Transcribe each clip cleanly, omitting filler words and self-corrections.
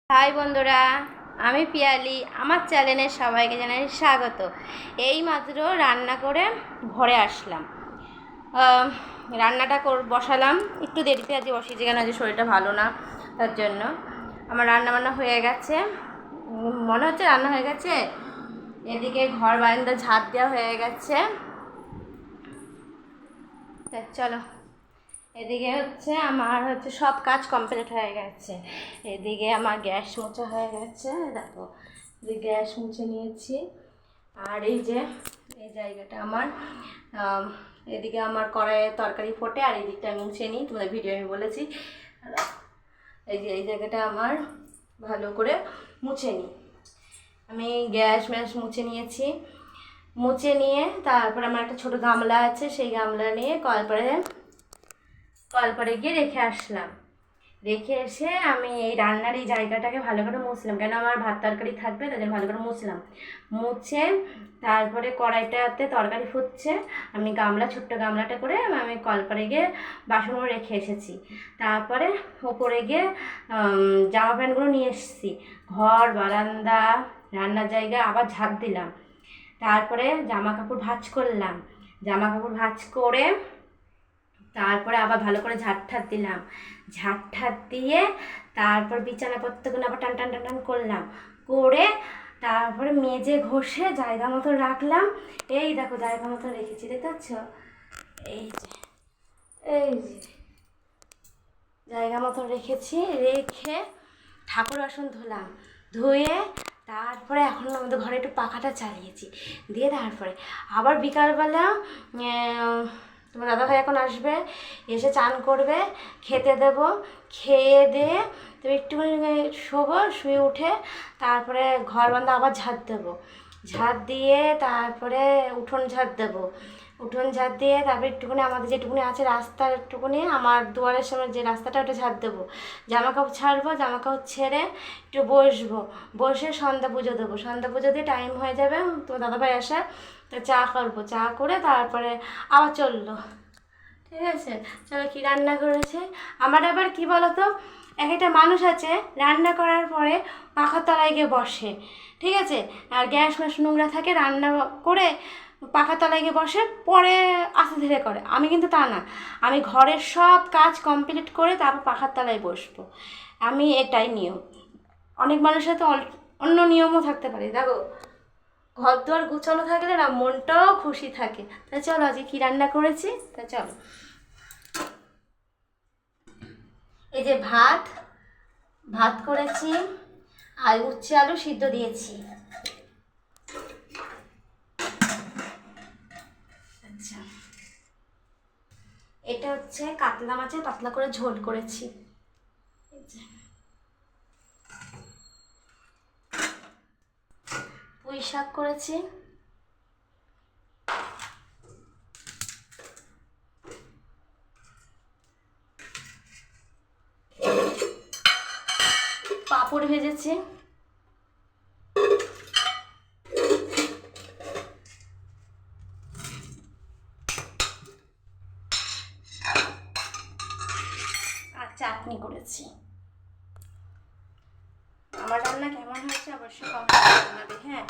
High বন্ধুরা, আমি পিয়ালি। আমার চ্যানেলে সবাইকে জানাই স্বাগত। এই মাত্র রান্না করে ঘরে আসলাম। রান্নাটা বসালাম একটু দেরিতে, আজ বসিয়েছি কেন, আজ শরীরটা ভালো না, তার জন্য। আমার রান্না হয়ে গেছে, মনে হচ্ছে রান্না হয়ে গেছে। এদিকে ঘর বারান্দা ঝাঁট দেওয়া হয়ে গেছে। চলো, এদিকে আমার সব কাজ কমপ্লিট হয়ে গেছে। এদিকে আমার গ্যাস মোছা হয়ে গেছে, দেখো গ্যাস মুছে নিয়েছি। আর এই জায়গাটা আমার, এদিকে আমার কড়াইয়ে তরকারি ফোটে, আর এই দিকটা মুছে নিই, তোমাদের ভিডিও আমি বলেছি। এই জায়গাটা আমার ভালো করে মুছে নিই। আমি গ্যাস মুছে নিয়েছি। মুছে নিয়ে তারপর আমার একটা ছোটো গামলা আছে, সেই গামলা নিয়ে কলপারে গিয়ে রেখে আসলাম। রেখে এসে আমি এই রান্নার এই জায়গাটাকে ভালো করে মুছলাম, কেন আমার ভাত তরকারি থাকবে, তাদের ভালো করে মুছলাম। মুছে তারপরে কড়াইটাতে তরকারি ফুটছে, আমি ছোট্ট গামলাটা করে আমি কলপারে গিয়ে বাসনগুলো রেখে এসেছি। তারপরে ওপরে গিয়ে জামা প্যান্টগুলো নিয়ে এসেছি। ঘর বারান্দা রান্নার জায়গা আবার ঝাঁপ দিলাম। তারপরে জামা কাপড় ভাঁজ করলাম। জামা কাপড় ভাঁজ করে তারপরে আবার ভালো করে ঝাঁট দিলাম। ঝাঁট দিয়ে তারপর বিছানাপত্রগুলো আবার টান টান টান টান করলাম। করে তারপরে মেজে ঘষে জায়গা মতো রাখলাম। এই দেখো জায়গা মতো রেখেছি, দেখতে পাচ্ছ? এই যে জায়গা মতো রেখেছি। রেখে ঠাকুর বাসন ধুলাম। ধুয়ে তারপরে এখন আমাদের ঘরে একটু পাখাটা চালিয়েছি। দিয়ে তারপরে আবার বিকালবেলা তোমার দাদাভাই এখন আসবে, এসে চান করবে, খেতে দেবো। খেয়ে দিয়ে তো একটুখানি শোবো, শুয়ে উঠে তারপরে ঘর বারান্দা আবার ঝাঁট দেবো। ঝাঁট দিয়ে তারপরে উঠোন ঝাঁট দেবো। উঠোন ঝাঁট দিয়ে তারপরে একটুখানি আমাদের যেটুকুনি আছে রাস্তার একটুকুনি, আমার দুয়ারের সামনে যে রাস্তাটা, ওটা ঝাঁট দেবো। জামা কাপড় ছাড়বো, জামা কাপড় ছেড়ে একটু বসবো। বসে সন্ধ্যা পুজো দেবো। সন্ধ্যা পুজো দিয়ে টাইম হয়ে যাবে তোমার দাদাভাই আসা, তো চা করবো। চা করে তারপরে আবার চললো। ঠিক আছে, চলো কী রান্না করেছে। আমার আবার কি বলতো, এক একটা মানুষ আছে রান্না করার পরে পাখার তলায় গিয়ে বসে, ঠিক আছে, আর গ্যাস নোংরা থাকে, রান্না করে পাখার তলায় গিয়ে বসে, পরে আস্তে ধীরে করে। আমি কিন্তু তা না, আমি ঘরের সব কাজ কমপ্লিট করে তারপর পাখার তলায় বসবো। আমি এটাই নিয়ম। অনেক মানুষের তো অন্য নিয়মও থাকতে পারে। দেখো, ঘর দুয়ার গুছানো থাকলে না মনটাও খুশি থাকে। তাই চলো আজকে কী রান্না করেছি, তা চলো। এই যে ভাত করেছি, আর উচ্ছে আলু সিদ্ধ দিয়েছি। আচ্ছা, এটা কাতলা মাছের পাতলা করে ঝোল করেছি। পুঁই শাক করেছি। পাঁপড় ভেজেছি। আর চাটনি করেছি। আমার রান্না কেমন হয়েছে অবশ্যই কমেন্টে জানাবে। হ্যাঁ,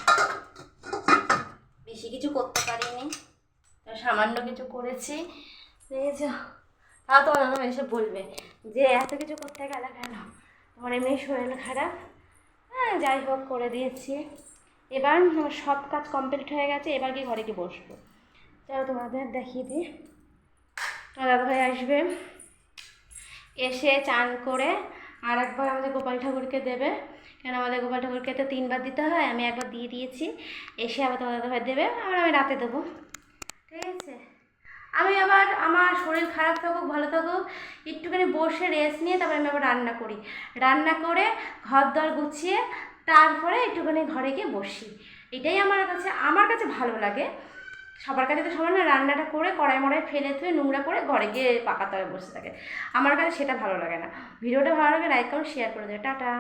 বেশি কিছু করতে পারিনি, সামান্য কিছু করেছি। তাও তোমার দাদা এসে বলবে যে এত কিছু করতে গেলে কেন, তোমার এমনি শরীর খারাপ। হ্যাঁ, যাই হোক করে দিয়েছি। এবার আমার সব কাজ কমপ্লিট হয়ে গেছে, এবার কি ঘরে গিয়ে বসবো। চলো তোমাদের দেখিয়ে দিই। তোমার দাদাভাই আসবে, এসে চান করে আর একবার আমাদের গোপাল ঠাকুরকে দেবে, কেন আমাদের গোপাল ঠাকুরকে তো 3 বার দিতে হয়। আমি একবার দিয়ে দিয়েছি, এসে আবার তোমার দাদাভাই দেবে, আবার আমি রাতে দেবো। ঠিক আছে, আমি আবার আমার শরীর খারাপ থাকুক ভালো থাকুক, একটুখানি বসে রেস্ট নিয়ে তারপরে আমি আবার রান্না করি। রান্না করে ঘর দর গুছিয়ে তারপরে একটুখানি ঘরে গিয়ে বসি। এটাই আমার কাছে ভালো লাগে। সবার কাছে তো সবার না, রান্নাটা করে কড়াই মড়াই ফেলে থুয়ে নোংরা করে ঘরে গিয়ে পাকা তলায় বসে থাকে। আমার কাছে সেটা ভালো লাগে না। ভিডিওটা ভালো লাগে লাইক করুন, শেয়ার করে দেবে। টাটা।